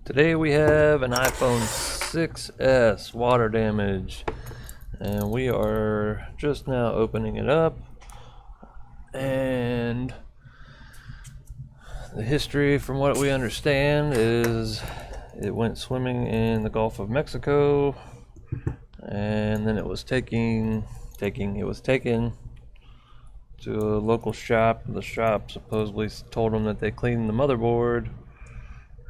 Today we have an iPhone 6s water damage, and we are just now opening it up. And the history, from what we understand, is it went swimming in the Gulf of Mexico, and then it was taken to a local shop. The shop supposedly told them that they cleaned the motherboard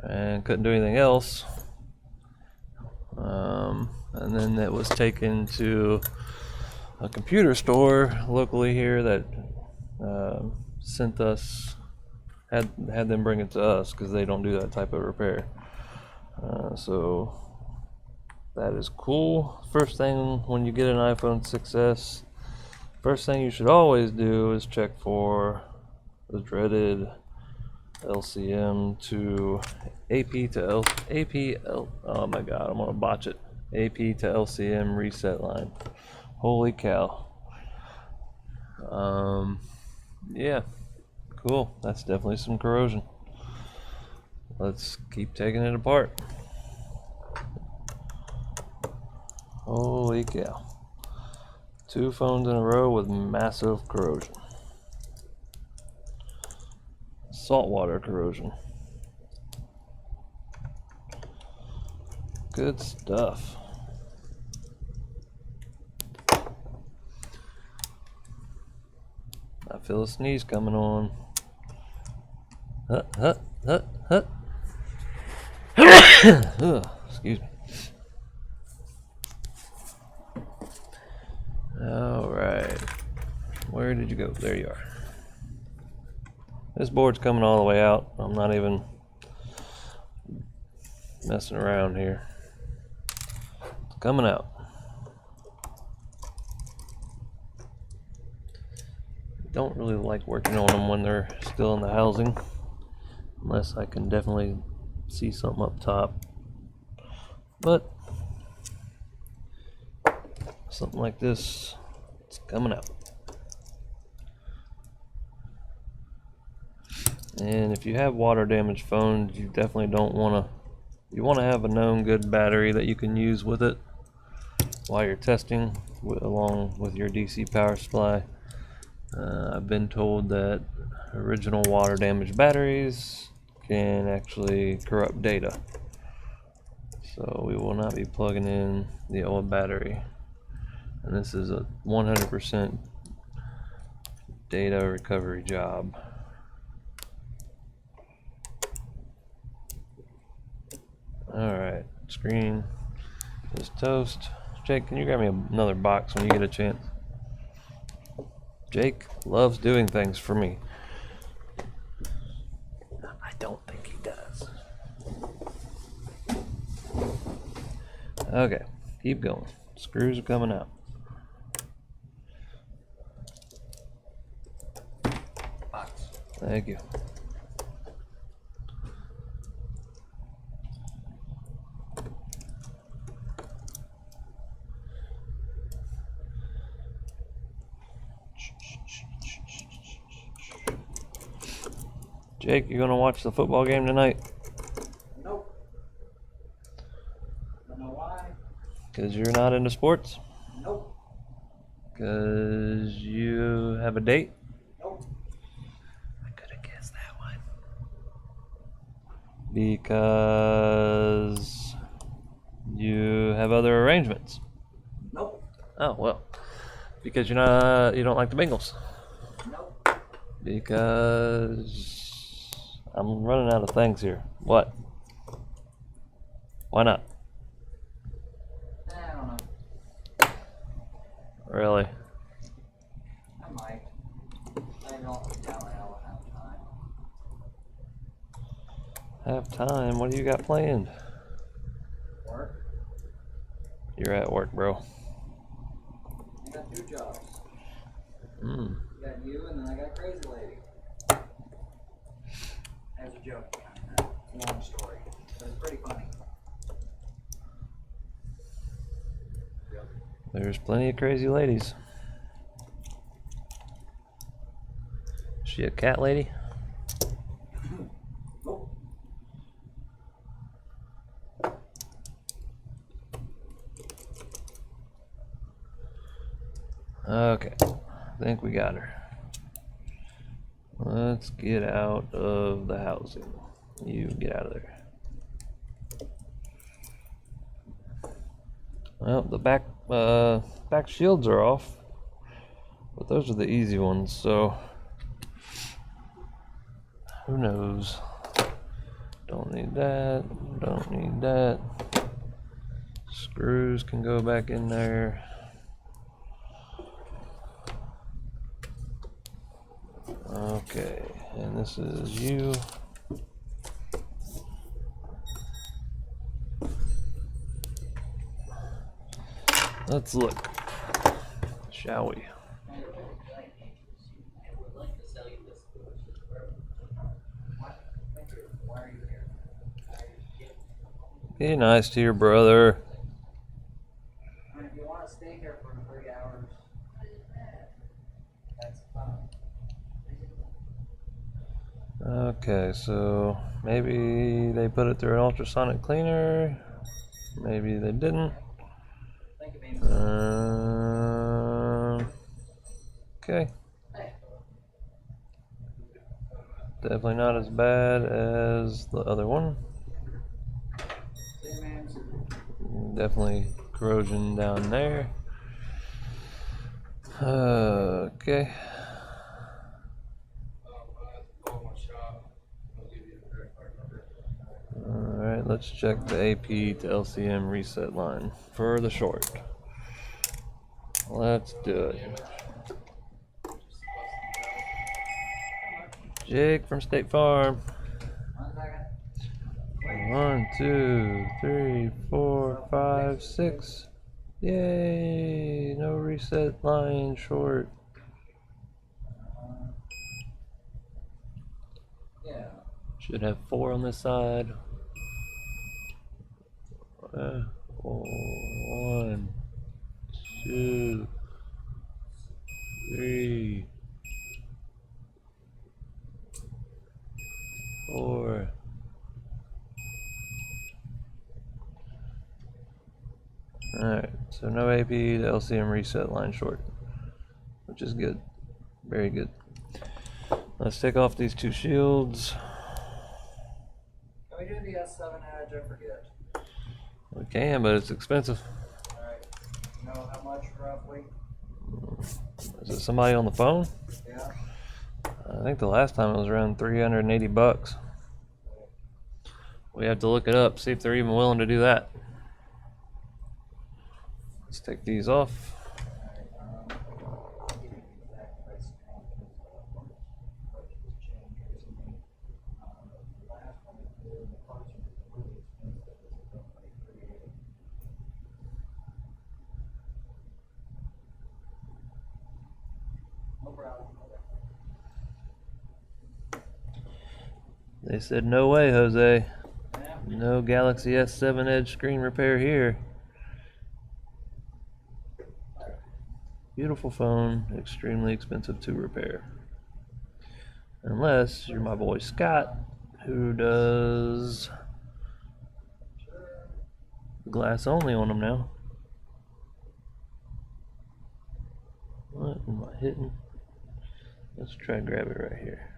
and couldn't do anything else. And then it was taken to a computer store locally here that had them bring it to us because they don't do that type of repair. So that is cool. First thing when you get an iPhone 6s, first thing you should always do is check for the dreaded LCM to oh my god, I'm gonna botch it. AP to LCM reset line. Holy cow. Yeah, cool. That's definitely some corrosion. Let's keep taking it apart. Holy cow. 2 phones in a row with massive corrosion. Saltwater corrosion. Good stuff. I feel a sneeze coming on. Excuse me. Alright. Where did you go? There you are. This board's coming all the way out. I'm not even messing around here. It's coming out. Don't really like working on them when they're still in the housing, unless I can definitely see something up top. But something like this, it's coming out. And if you have water damaged phones, you definitely don't want to. You want to have a known good battery that you can use with it while you're testing, along with your DC power supply. I've been told that original water damaged batteries can actually corrupt data, so we will not be plugging in the old battery. And this is a 100% data recovery job. Alright, screen is toast. Jake, can you grab me another box when you get a chance? Jake loves doing things for me. I don't think he does. Okay, keep going. Screws are coming out. Box. Thank you. Jake, you gonna watch the football game tonight? Nope. Don't know why. Because you're not into sports? Nope. Because you have a date? Nope. I could have guessed that one. Because you have other arrangements? Nope. Oh, well. Because you don't like the Bengals? Nope. Because I'm running out of things here. What? Why not? I don't know. Really? I might. I don't doubt I'll have time. Have time? What do you got planned? Work. You're at work, bro. I got 2 jobs. I got you, and then I got Crazy Lady. As a joke behind that. It's a long story, but it's pretty funny. There's plenty of crazy ladies. Is she a cat lady? Nope. Okay, I think we got her. Let's get out of the housing. You get out of there. Well, the back shields are off, but those are the easy ones, so who knows? Don't need that, don't need that. Screws can go back in there. Okay, and this is you. Let's look, shall we? Be nice to your brother. And if you want to stay here for 3 hours, that's fine. Okay, so maybe they put it through an ultrasonic cleaner. Maybe they didn't. Think of me. Okay. Definitely not as bad as the other one. See you, man. Definitely corrosion down there. Okay. Alright, let's check the AP to LCM reset line for the short. Let's do it. Jake from State Farm. 1 second. 1, 2, 3, 4, 5, 6. Yay! No reset line short. Yeah. Should have 4 on this side. 1, 2, 3, 4. Alright, so no AP to LCM reset line short, which is good. Very good. Let's take off these 2 shields. Can we do the S7 Edge? I forget. We can, but it's expensive. Alright. You know how much roughly? Is it somebody on the phone? Yeah. I think the last time it was around 380 bucks. We have to look it up, see if they're even willing to do that. Let's take these off. No problem. They said, no way, Jose. Yeah. No Galaxy S7 Edge screen repair here. Beautiful phone, extremely expensive to repair. Unless you're my boy Scott, who does glass only on them now. What am I hitting? Let's try and grab it right here.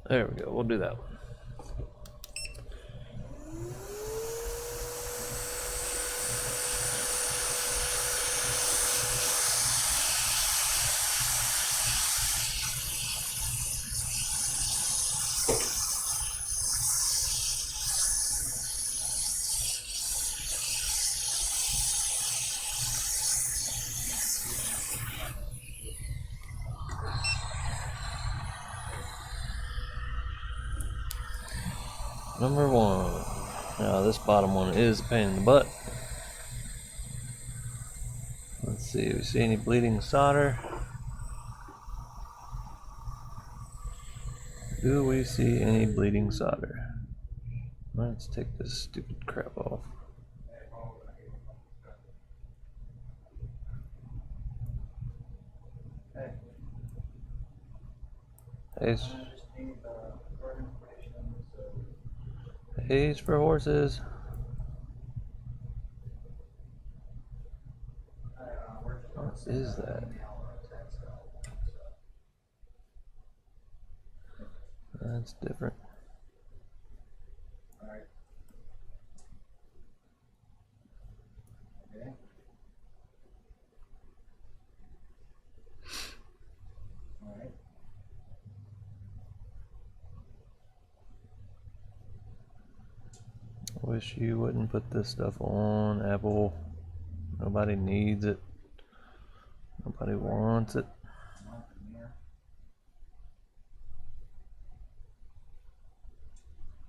There we go, we'll do that one. Number 1. Now this bottom one is a pain in the butt. Let's see, do we see any bleeding solder? Do we see any bleeding solder? Let's take this stupid crap off. Hey. Hey, I just need A's for horses. What is that? That's different. Alright. Okay. Alright. I wish you wouldn't put this stuff on, Apple. Nobody needs it. Nobody wants it.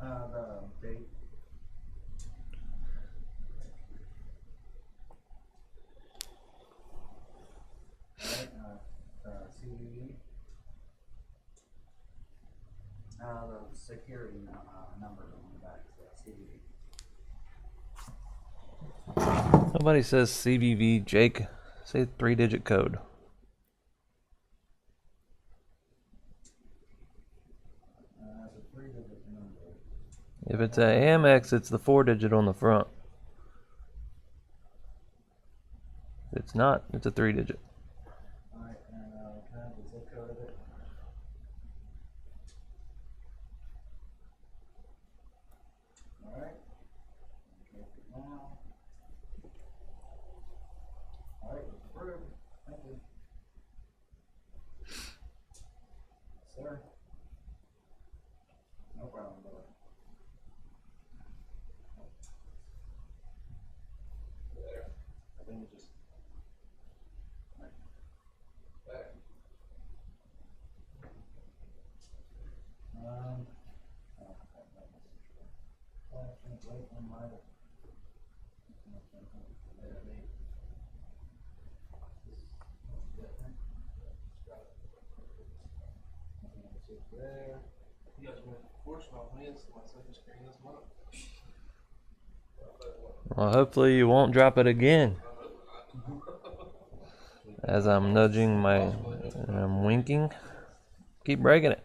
The date. Alright, CVV. The security number on the back, so CVV. Nobody says CVV, Jake. Say 3-digit code. It's a 3-digit number. If it's a Amex, it's the 4-digit on the front. If it's not, it's a 3-digit. Alright, and can I have the zip code of it? Alright. Okay, now. Alright, approved. Thank you. Sir. No problem, brother. There. I think it just. There. I can't wait on my. There. You guys went force off me, it's my second screen this month. Well, hopefully you won't drop it again. As I'm nudging my, and I'm winking. Keep breaking it.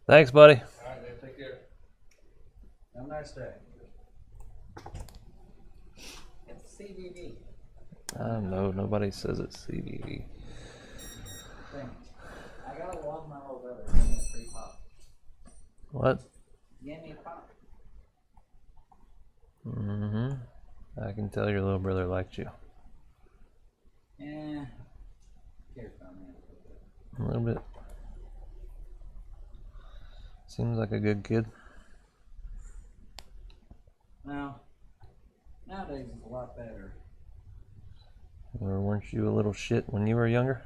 Thanks, buddy. Alright, man, take care. Have a nice day. It's CVV. No, nobody says it's CVV. Thanks. I gotta love my little brother. He gave me a free pop. What? He gave me a pop. Mm-hmm. I can tell your little brother liked you. Yeah. Cares about me A little bit. Seems like a good kid. Now, nowadays it's a lot better. Or weren't you a little shit when you were younger?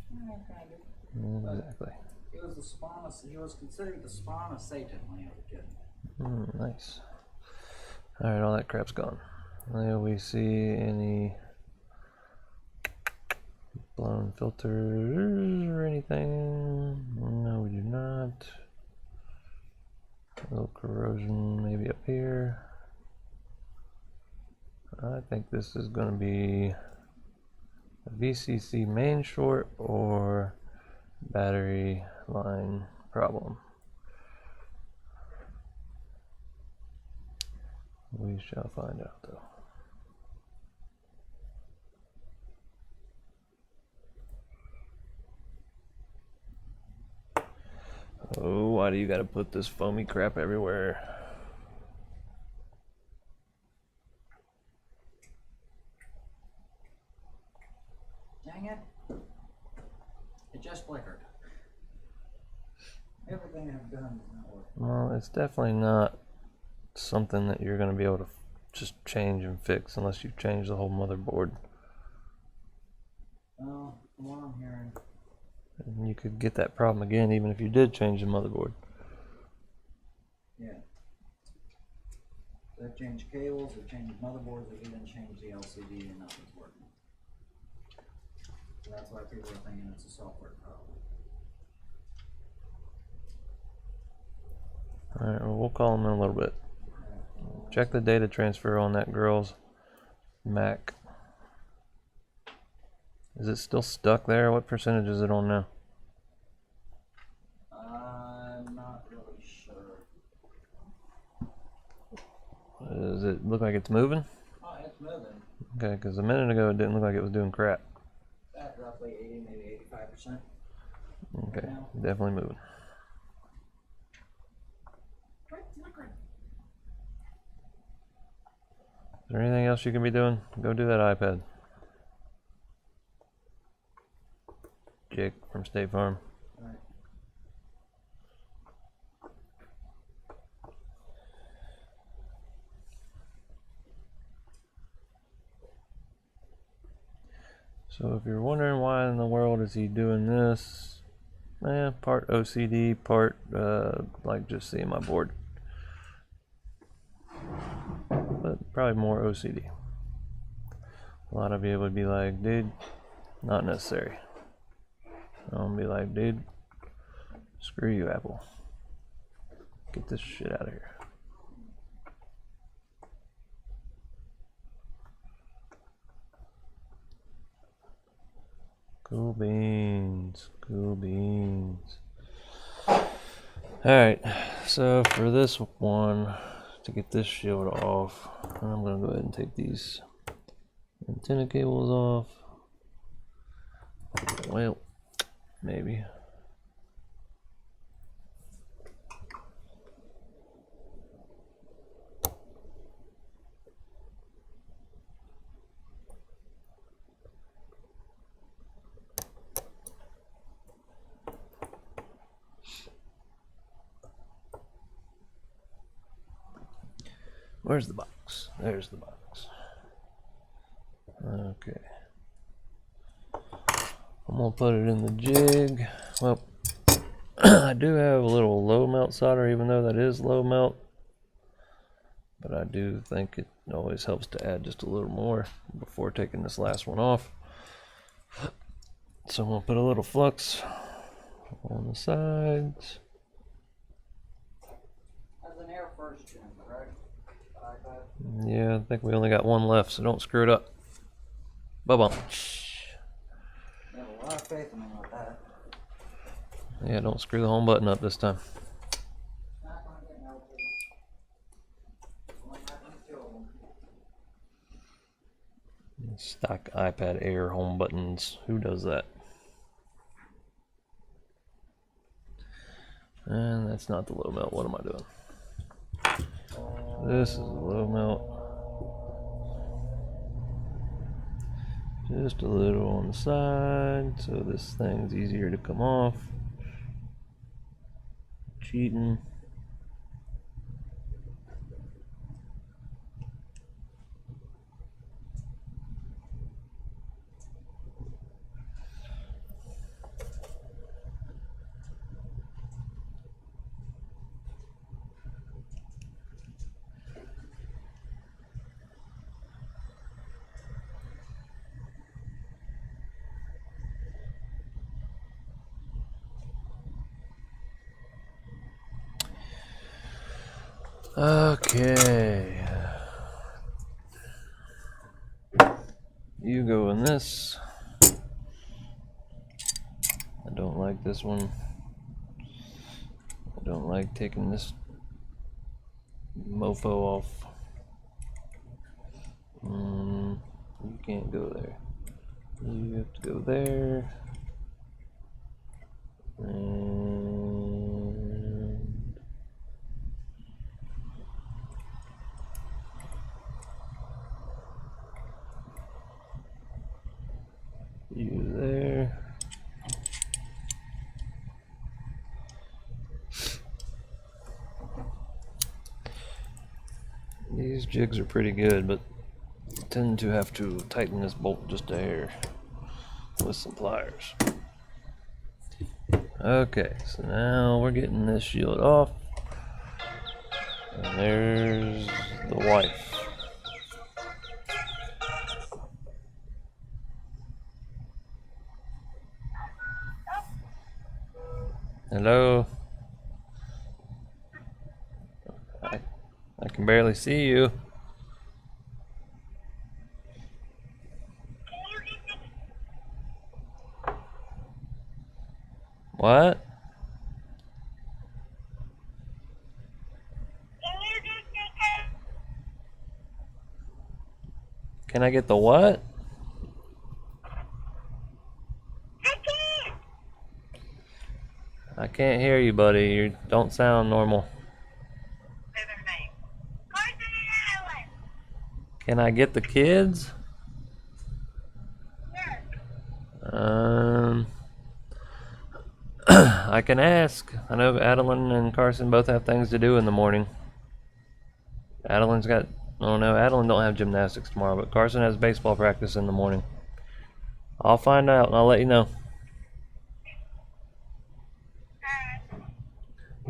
Yeah, kind of. Exactly. He was the spawn of, he was considered the spawn of Satan when he was a kid. Nice. Alright, all that crap's gone. Do we see any blown filters or anything? No, we do not. A little corrosion maybe up here. I think this is going to be a VCC main short or battery line problem. We shall find out though. Oh, why do you gotta put this foamy crap everywhere? Dang it. It just flickered. Everything I've done is not working. Well, it's definitely not something that you're gonna be able to just change and fix unless you change the whole motherboard. Well, from what I'm hearing, And you could get that problem again even if you did change the motherboard. yeah. They've changed cables, they've changed motherboards, they've even changed the LCD and nothing's working. So that's why people are thinking it's a software problem. Alright, well, we'll call them in a little bit. Check the data transfer on that girl's Mac. Is it still stuck there? What percentage is it on now? it look like it's moving? Oh, it's moving. Okay, because a minute ago it didn't look like it was doing crap. At roughly 80, maybe 85%. Okay, definitely moving. Is there anything else you can be doing? Go do that iPad. Jake from State Farm. Right. So if you're wondering why in the world is he doing this, part OCD, part like just seeing my board. But probably more OCD. A lot of you would be like, dude, not necessary. I'm gonna be like, dude, screw you, Apple. Get this shit out of here. Cool beans, cool beans. Alright, so for this one, to get this shield off, I'm gonna go ahead and take these antenna cables off. Well, maybe. Where's the box? There's the box. Okay. I'm gonna put it in the jig. Well, I do have a little low melt solder, even though that is low melt. But I do think it always helps to add just a little more before taking this last one off. So I'm gonna put a little flux on the sides. That's an air first gen, correct? iPad. Yeah, I think we only got one left, so don't screw it up. Bye-bye. I have a lot of faith in him with that. Yeah, don't screw the home button up this time. Not gonna get melted. I'm not gonna kill him. Stock iPad Air home buttons. Who does that? And that's not the low melt. What am I doing? This is a low melt. Just a little on the side, so this thing's easier to come off. Cheating. Okay. You go in this. I don't like this one. I don't like taking this mofo off. You can't go there. You have to go there. And you there. These jigs are pretty good, but I tend to have to tighten this bolt just a hair with some pliers. Okay, so now we're getting this shield off. And there's the wife. Hello? I can barely see you. What? Can I get the what? I can't hear you, buddy. You don't sound normal. Can I get the kids? I can ask. I know Adeline and Carson both have things to do in the morning. Adeline's got, oh no, Adeline don't have gymnastics tomorrow, but Carson has baseball practice in the morning. I'll find out and I'll let you know.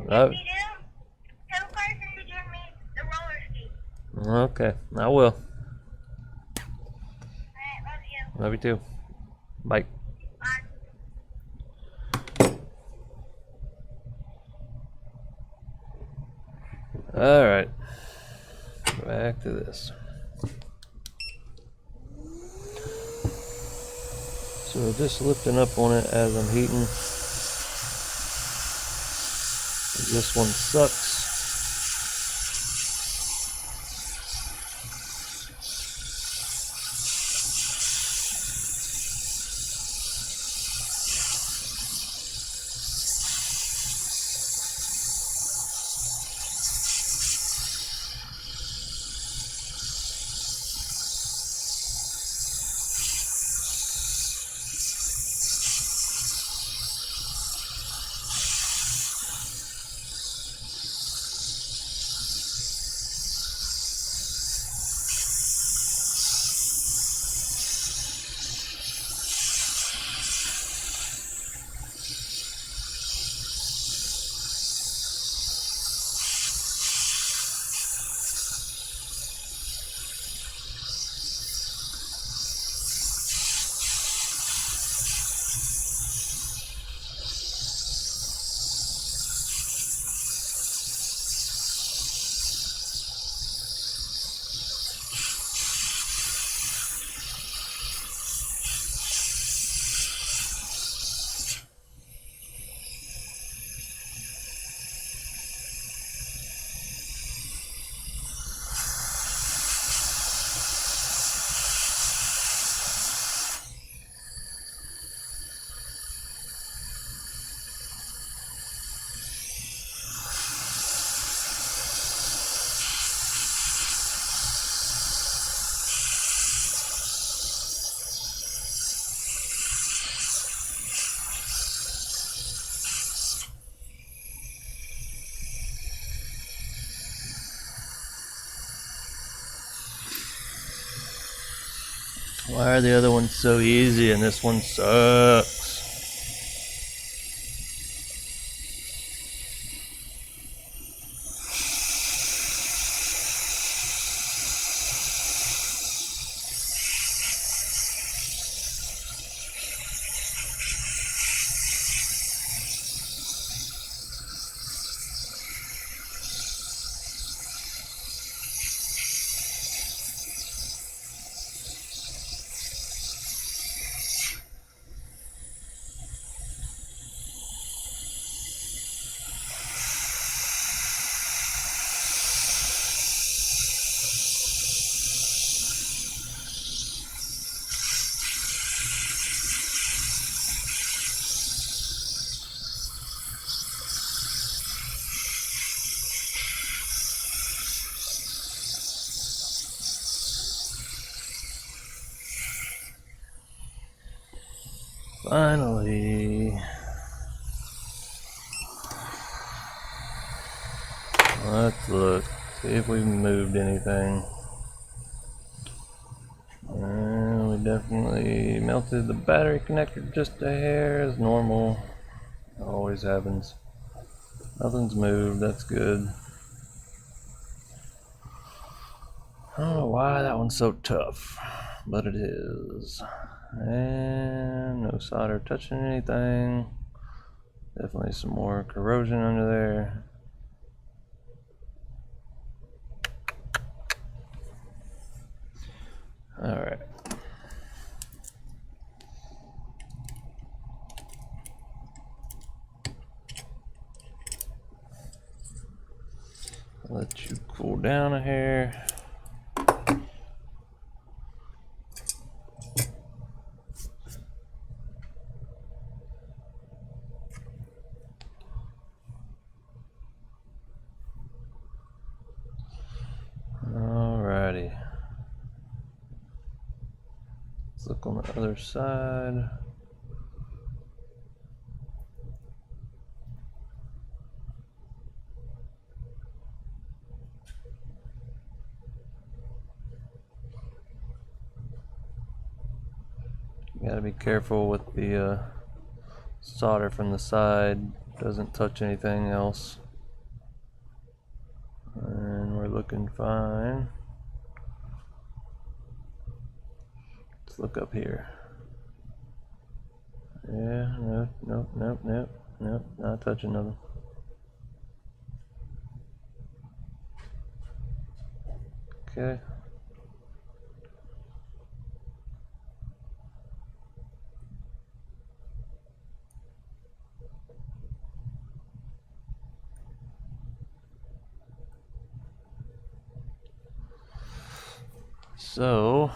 Oh. Okay, I will. Love you too. Bye. Alright. Back to this. So just lifting up on it as I'm heating. This one sucks. Why are the other ones so easy and this one sucks? Finally. Let's look. See if we moved anything. We definitely melted the battery connector just a hair as normal. Always happens. Nothing's moved, that's good. I don't know why that one's so tough, but it is. And no solder touching anything. Definitely some more corrosion under there. Alright. Let you cool down a hair. Let's look on the other side. You gotta be careful with the solder from the side, doesn't touch anything else. And we're looking fine. Let's look up here. Yeah, nope, not touching nothing. Okay. So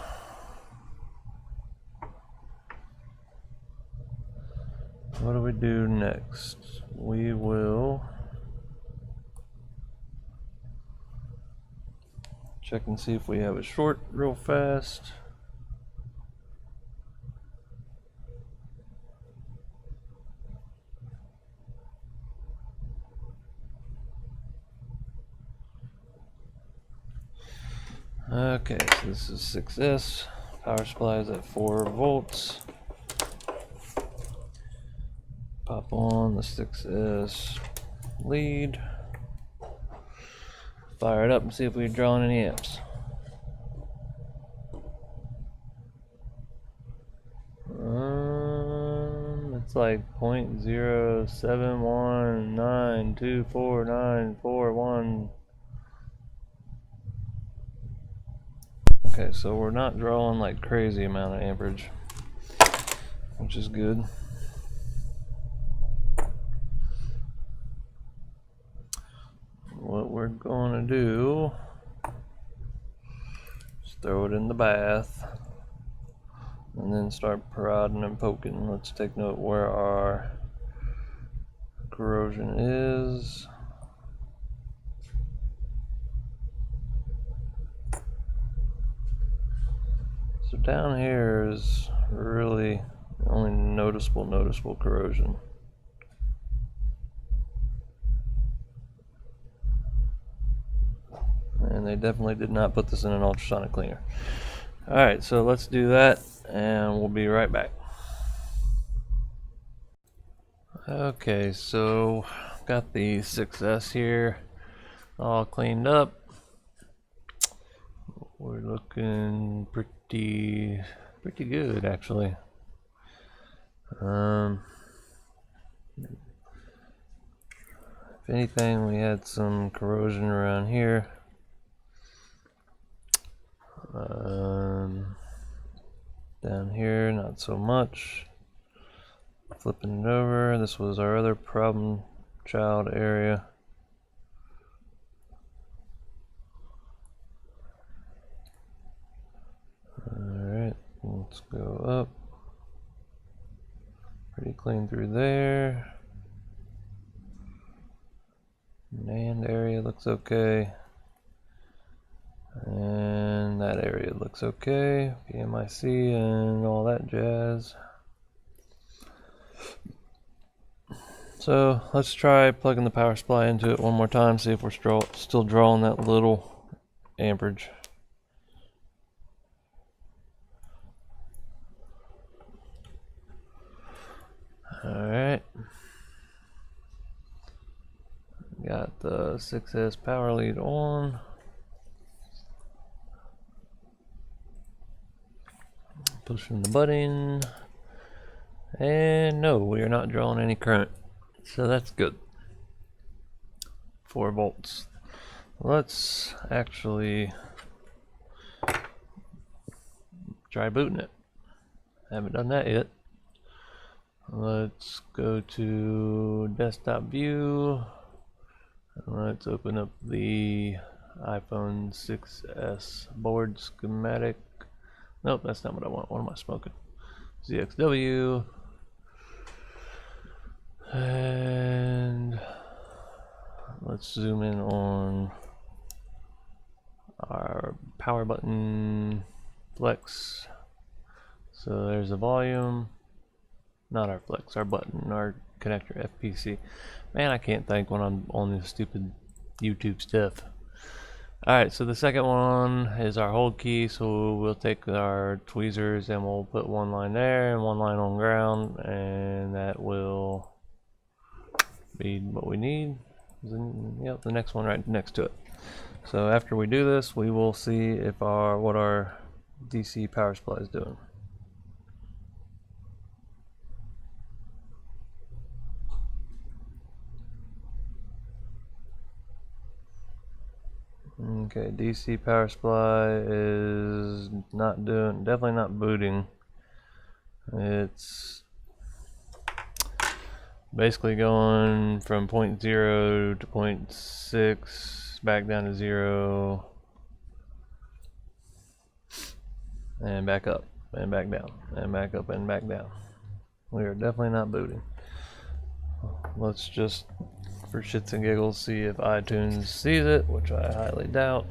what do we do next? We will check and see if we have a short real fast. Okay, so this is 6S. Power supply is at 4 volts. Pop on the 6S lead. Fire it up and see if we're drawing any amps. It's like 0.0719249491. Okay, so we're not drawing like crazy amount of amperage, which is good. What we're going to do is throw it in the bath and then start prodding and poking. Let's take note where our corrosion is. So down here is really only noticeable corrosion. And they definitely did not put this in an ultrasonic cleaner. Alright, so let's do that and we'll be right back. Okay, so got the 6S here all cleaned up. We're looking pretty good actually. If anything, we had some corrosion around here. Down here, not so much. Flipping it over, this was our other problem child area. Alright, let's go up. Pretty clean through there. NAND area looks okay. And that area looks okay. PMIC and all that jazz. So let's try plugging the power supply into it one more time, see if we're still drawing that little amperage. Alright. Got the 6S power lead on. Pushing the button. And no, we are not drawing any current. So that's good. 4 volts. Let's actually try booting it. Haven't done that yet. Let's go to desktop view. Let's open up the iPhone 6S board schematic. Nope, that's not what I want. What am I smoking? ZXW. And let's zoom in on our power button flex So there's the volume, not our flex, our button, our connector FPC. Man, I can't think when I'm on this stupid YouTube stuff. Alright, so the second one is our hold key, so we'll take our tweezers and we'll put one line there and one line on ground, and that will be what we need. Yep, the next one right next to it. So after we do this, we will see if what our DC power supply is doing. Okay, DC power supply is not doing, definitely not booting. It's basically going from 0.0 to 0.6, back down to 0, and back up, and back down, and back up, and back down. We are definitely not booting. Let's just, for shits and giggles, see if iTunes sees it, which I highly doubt.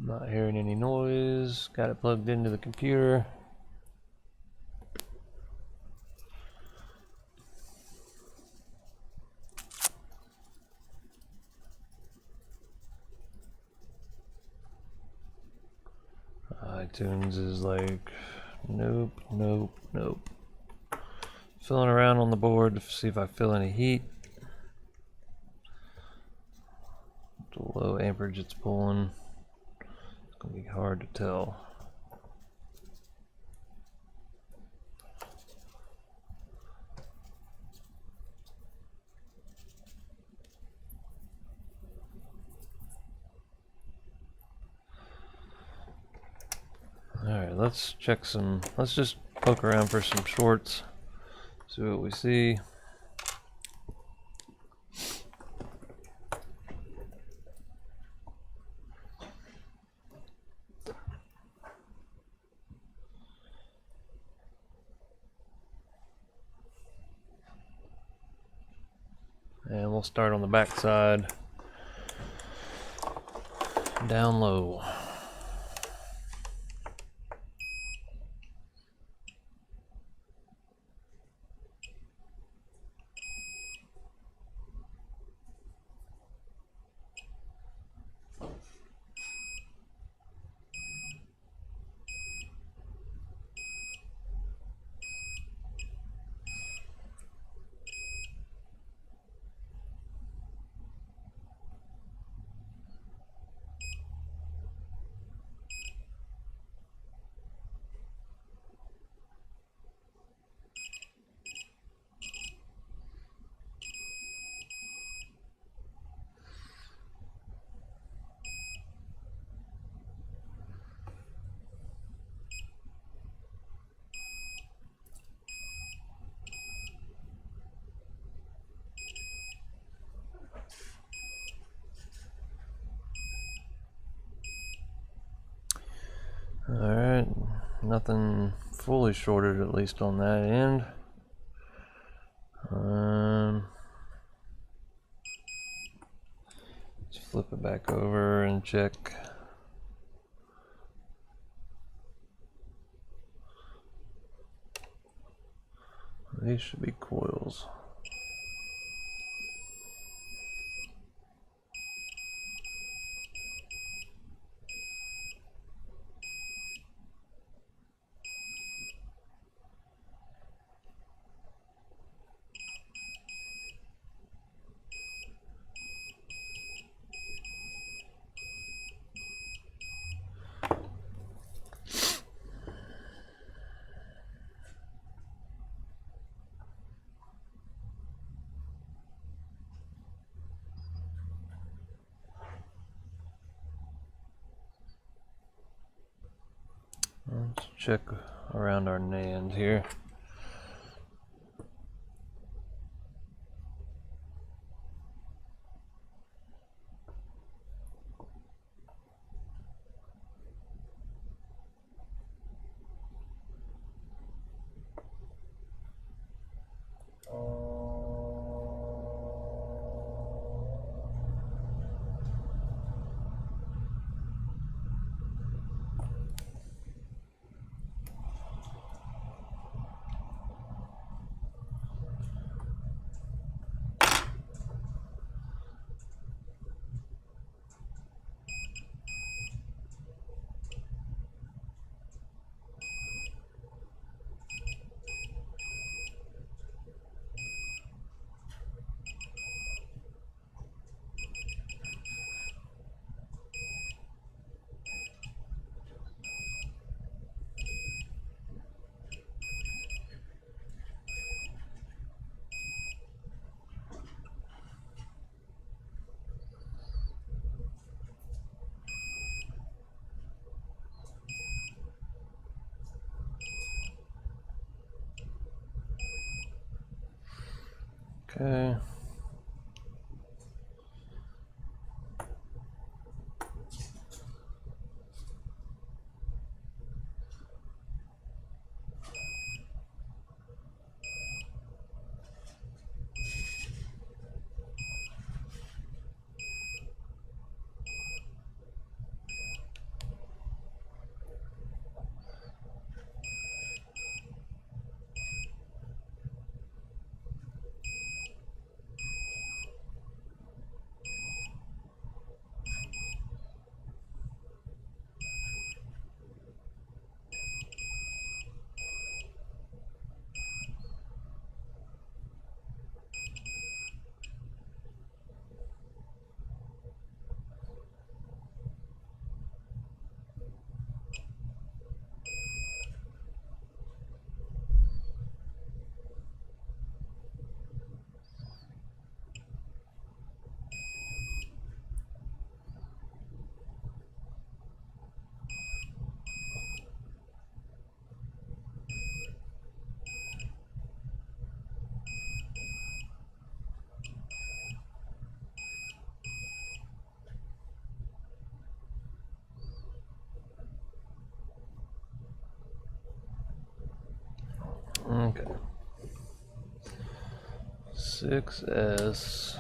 Not hearing any noise. Got it plugged into the computer. iTunes is like, nope, nope, nope. Filling around on the board to see if I feel any heat. The low amperage it's pulling. It's gonna be hard to tell. Alright, let's check some, let's just poke around for some shorts, see what we see. And we'll start on the back side, down low. Alright, nothing fully shorted, at least on that end. Let's flip it back over and check. These should be coils. check around our NAND here. Okay. Okay. 6S.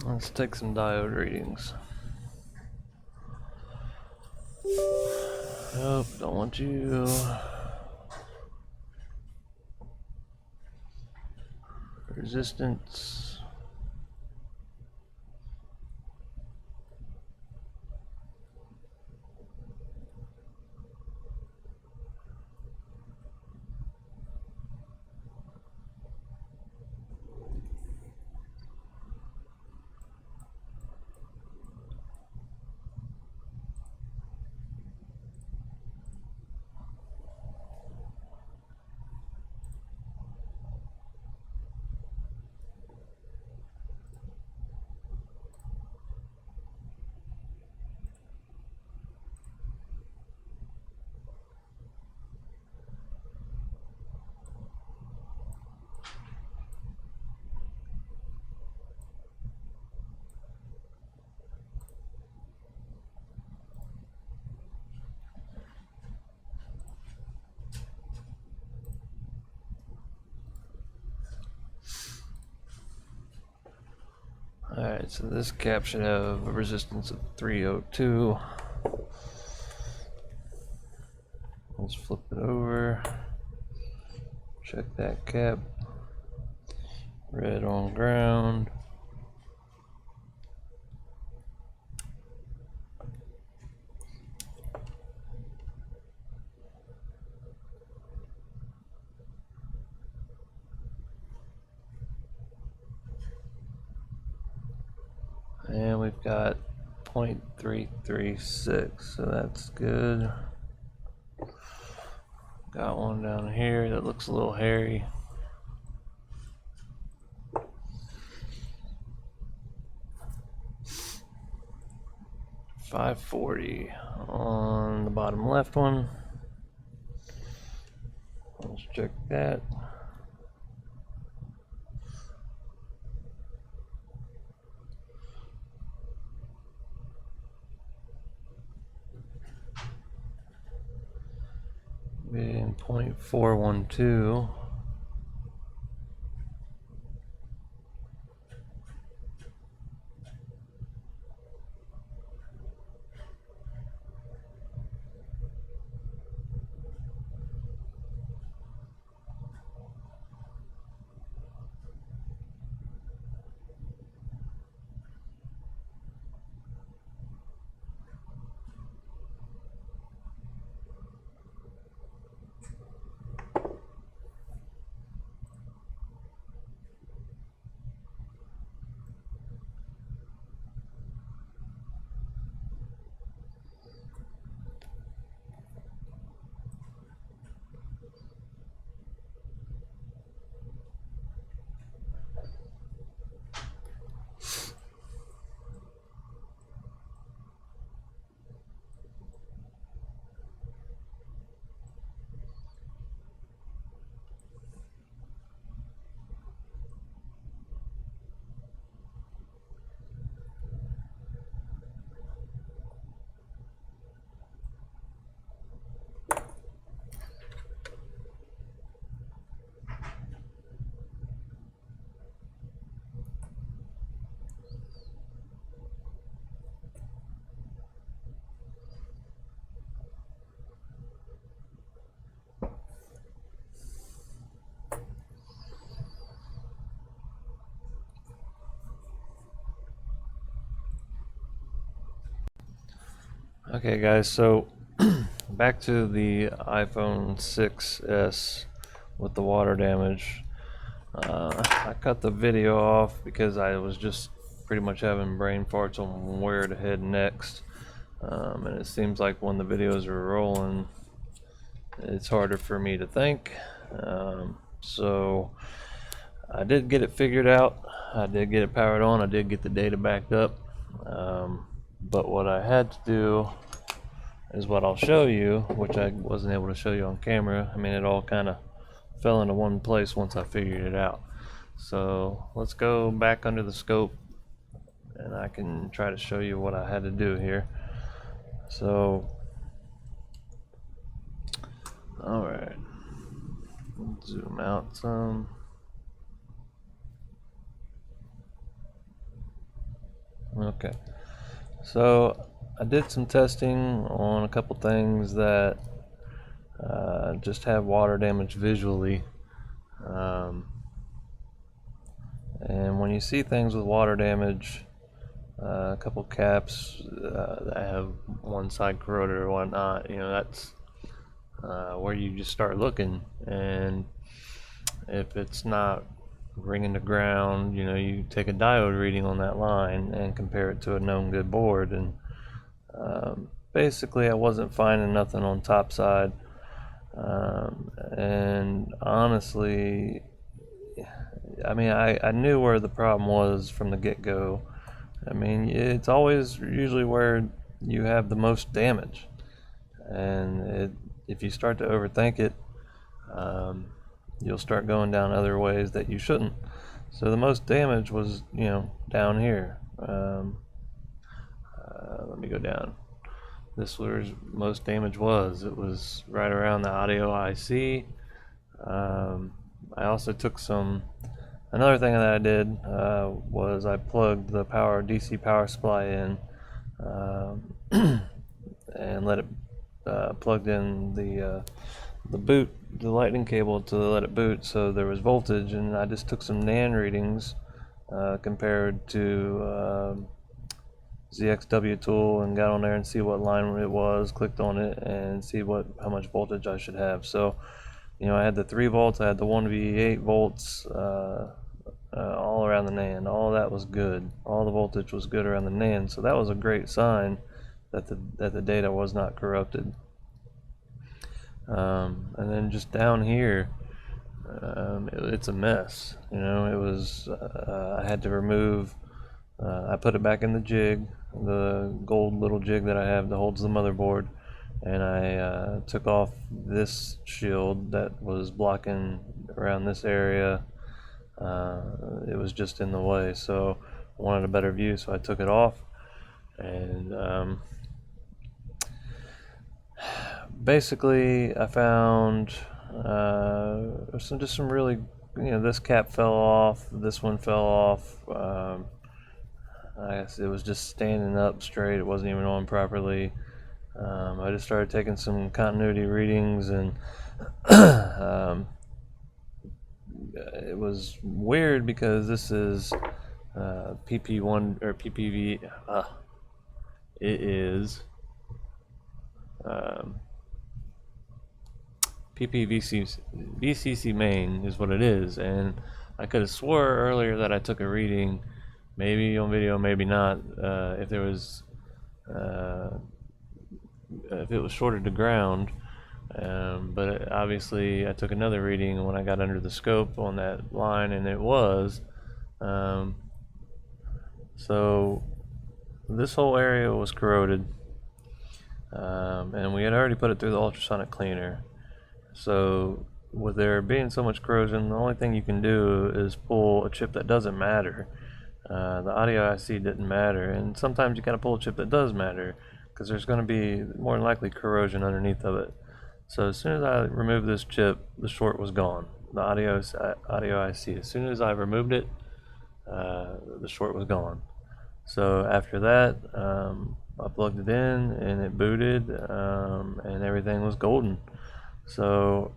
Let's take some diode readings. Nope, don't want you. Resistance. Alright, so this cap should have a resistance of 302. Let's flip it over. Check that cap. Red on ground. we've got 0.336, so that's good. Got one down here that looks a little hairy. $540 on the bottom left one. Let's check that. Being 0.412. Okay guys, so back to the iPhone 6s with the water damage. I cut the video off because I was just pretty much having brain farts on where to head next. And it seems like when the videos are rolling, it's harder for me to think. So I did get it figured out. I did get it powered on. I did get the data backed up. But what I had to do is what I'll show you, which I wasn't able to show you on camera. I mean, it all kind of fell into one place once I figured it out. So let's go back under the scope and I can try to show you what I had to do here. So, alright, zoom out some. Okay, so I did some testing on a couple things that just have water damage visually. And when you see things with water damage, a couple caps that have one side corroded or whatnot, you know, that's where you just start looking. And if it's not ringing the ground, you know, you take a diode reading on that line and compare it to a known good board. And basically I wasn't finding nothing on top side. And honestly, I mean, I knew where the problem was from the get-go. I mean, it's always usually where you have the most damage, and if you start to overthink it, you'll start going down other ways that you shouldn't. So the most damage was, you know, down here. Let me go down. This was most damage was. It was right around the audio IC. I also took some. Another thing that I did was I plugged the DC power supply in and let it plugged in the lightning cable to let it boot, so there was voltage. And I just took some NAND readings compared to ZXW tool and got on there and see what line it was, clicked on it and see how much voltage I should have. So, you know, I had the 3 volts, I had the 1V8 volts, all around the NAND. All that was good. All the voltage was good around the NAND. So that was a great sign that the data was not corrupted. And then just down here, it's a mess. You know, it was. I had to remove. I put it back in the jig, the gold little jig that I have that holds the motherboard, and I took off this shield that was blocking around this area. It was just in the way, so I wanted a better view, so I took it off. And basically I found some really, you know, this cap fell off, this one fell off. I guess it was just standing up straight, it wasn't even on properly. I just started taking some continuity readings, and it was weird because this is PP1 or PPV. It is VCC main is what it is, and I could have swore earlier that I took a reading, maybe on video, maybe not, if there was if it was shorted to ground. But obviously I took another reading when I got under the scope on that line, and it was. So this whole area was corroded, and we had already put it through the ultrasonic cleaner. So with there being so much corrosion, the only thing you can do is pull a chip that doesn't matter. The audio IC didn't matter, and sometimes you gotta pull a chip that does matter, because there's going to be more than likely corrosion underneath of it. So as soon as I removed this chip, the short was gone. The audio IC, as soon as I removed it, the short was gone. So after that, I plugged it in and it booted, and everything was golden. So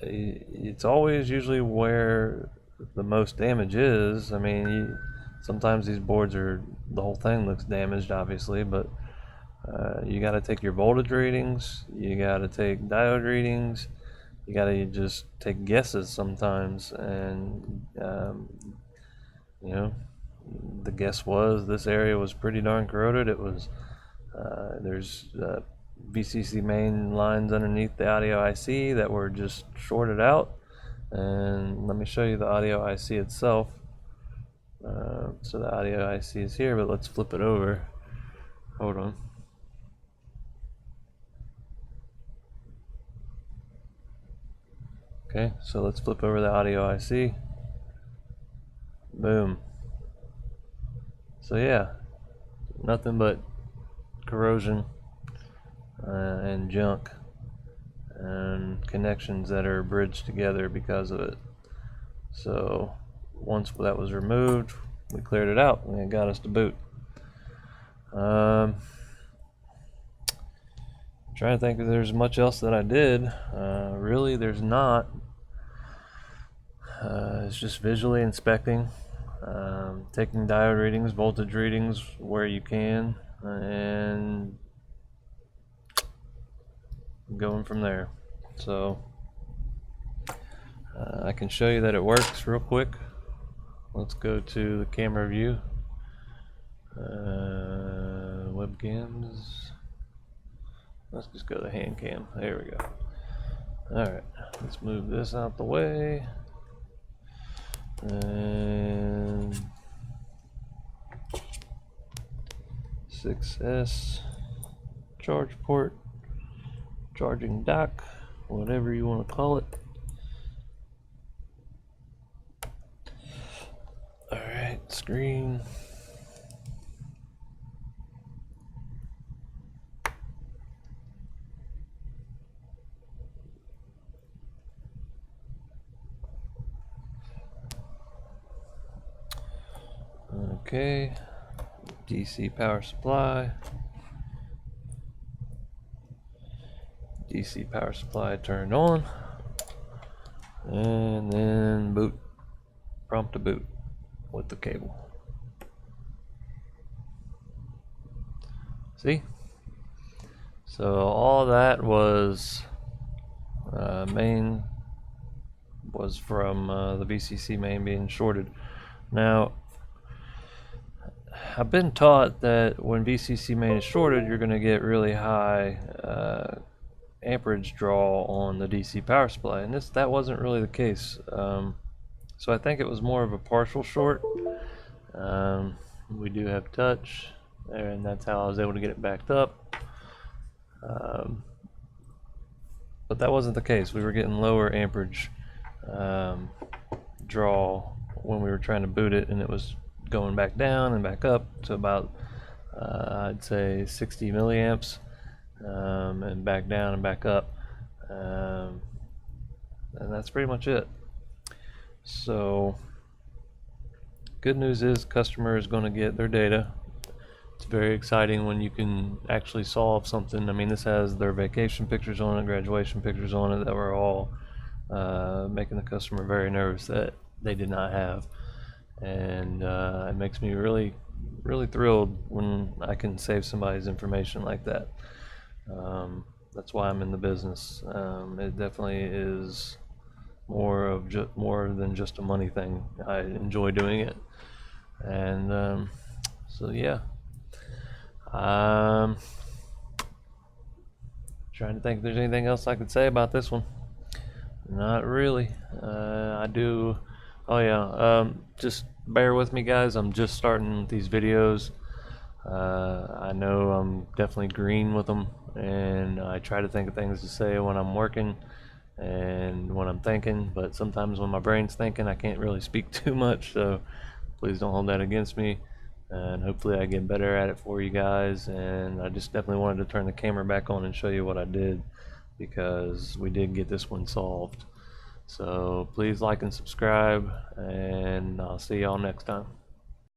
it's always usually where the most damage is. I mean, sometimes these boards are, the whole thing looks damaged, obviously, but you got to take your voltage readings, you got to take diode readings, you got to just take guesses sometimes. And you know, the guess was this area was pretty darn corroded. It was there's VCC main lines underneath the audio IC that were just shorted out. And let me show you the audio IC itself. So the audio IC is here, but let's flip it over. Hold on. Okay, so let's flip over the audio IC. Boom. So yeah, nothing but corrosion and junk and connections that are bridged together because of it. So once that was removed, we cleared it out and it got us to boot. Trying to think if there's much else that I did. Really, there's not. It's just visually inspecting, taking diode readings, voltage readings where you can, and going from there. So I can show you that it works real quick. Let's go to the camera view. Webcams. Let's just go to hand cam. There we go. Alright, let's move this out the way. And 6S charge port, charging dock, whatever you want to call it. Alright, screen. Okay, DC power supply. DC power supply turned on, and then boot, prompt to boot with the cable. See? So all that was main was from the VCC main being shorted. Now, I've been taught that when VCC main is shorted, you're going to get really high amperage draw on the DC power supply, and that wasn't really the case. So I think it was more of a partial short. We do have touch there, and that's how I was able to get it backed up. But that wasn't the case. We were getting lower amperage draw when we were trying to boot it, and it was going back down and back up to about I'd say 60 milliamps, and back down and back up, and that's pretty much it. So good news is customer is going to get their data. It's very exciting when you can actually solve something. I mean, this has their vacation pictures on it, graduation pictures on it that were all making the customer very nervous that they did not have. And it makes me really, really thrilled when I can save somebody's information like that. That's why I'm in the business. It definitely is more than just a money thing. I enjoy doing it, and so yeah. Trying to think if there's anything else I could say about this one. Not really. I do. Oh yeah. Just bear with me, guys. I'm just starting these videos. I know I'm definitely green with them, and I try to think of things to say when I'm working and when I'm thinking, but sometimes when my brain's thinking I can't really speak too much, so please don't hold that against me, and hopefully I get better at it for you guys. And I just definitely wanted to turn the camera back on and show you what I did, because we did get this one solved. So please like and subscribe, and I'll see y'all next time.